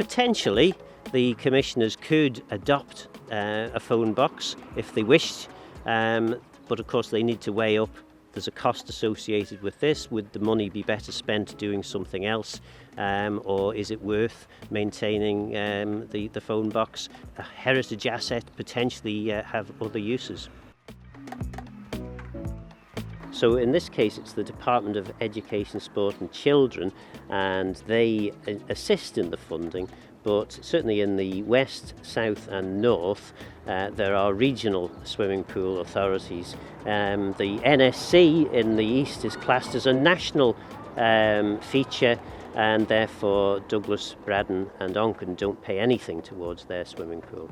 Potentially, the commissioners could adopt a phone box if they wished, but of course they need to weigh up. There's a cost associated with this. Would the money be better spent doing something else, or is it worth maintaining the phone box? A heritage asset potentially have other uses. So in this case it's the Department of Education, Sport and Children, and they assist in the funding, but certainly in the west, south and north there are regional swimming pool authorities. The NSC in the east is classed as a national feature, and therefore Douglas, Braddon and Onchan don't pay anything towards their swimming pool.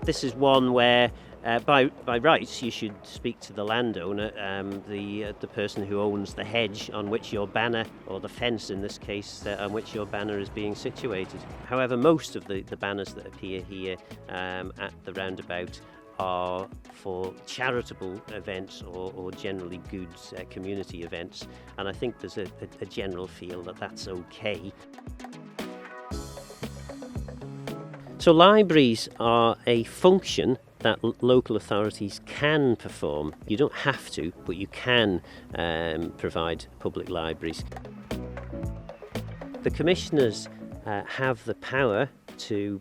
This is one where by rights you should speak to the landowner, the person who owns the hedge on which your banner, or the fence in this case, on which your banner is being situated. However, most of the banners that appear here at the roundabout are for charitable events or generally good community events, and I think there's a general feel that that's okay. So libraries are a function that local authorities can perform. You don't have to, but you can provide public libraries. The commissioners have the power to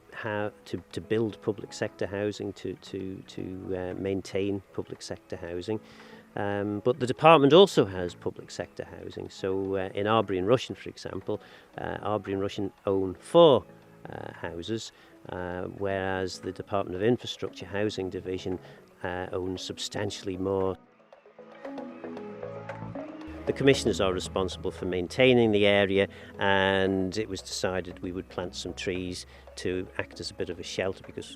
build public sector housing, to maintain public sector housing. But the department also has public sector housing. So in Arbury and Rushen, for example, Arbury and Rushen own 4 houses, whereas the Department of Infrastructure Housing Division owns substantially more. The commissioners are responsible for maintaining the area, and it was decided we would plant some trees to act as a bit of a shelter, because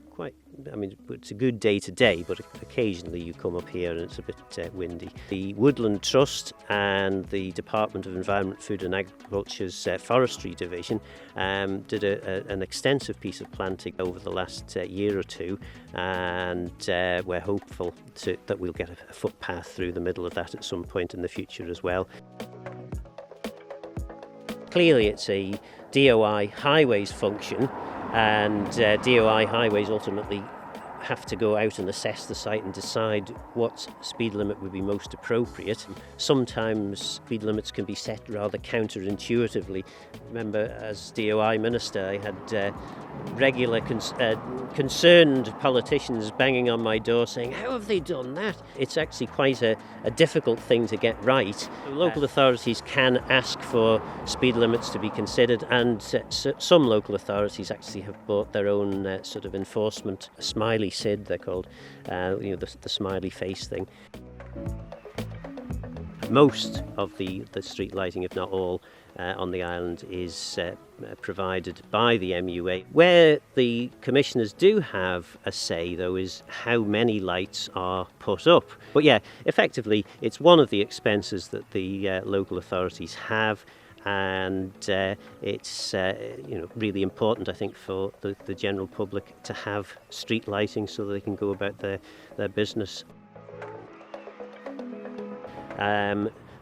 it's a good day today, but occasionally you come up here and it's a bit windy. The Woodland Trust and the Department of Environment, Food and Agriculture's Forestry Division did an extensive piece of planting over the last year or two, and we're hopeful that we'll get a footpath through the middle of that at some point in the future as well. Clearly it's a DOI highways function, and DOI highways ultimately have to go out and assess the site and decide what speed limit would be most appropriate. Sometimes speed limits can be set rather counterintuitively. Remember, as DOI Minister, I had regular concerned politicians banging on my door saying, how have they done that? It's actually quite a difficult thing to get right. Local authorities can ask for speed limits to be considered, and some local authorities actually have bought their own sort of enforcement, smiley SID they're called, the smiley face thing. Most of the street lighting, if not all, on the island is provided by the MUA. Where the commissioners do have a say, though, is how many lights are put up. But yeah, effectively, it's one of the expenses that the local authorities have, and it's really important, I think, for the general public to have street lighting so that they can go about their business.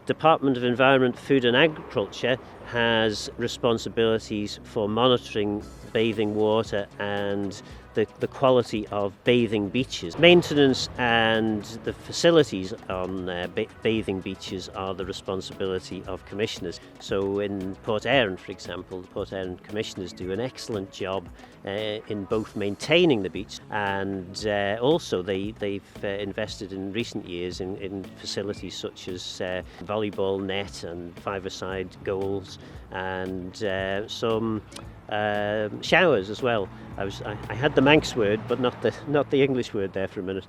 Department of Environment, Food and Agriculture has responsibilities for monitoring bathing water and the quality of bathing beaches. Maintenance and the facilities on bathing beaches are the responsibility of commissioners. So in Port Erin, for example, the Port Erin commissioners do an excellent job in both maintaining the beach, and also they've invested in recent years in facilities such as volleyball net and five-a-side goals, and some showers as well. I had the Manx word, but not the English word there for a minute.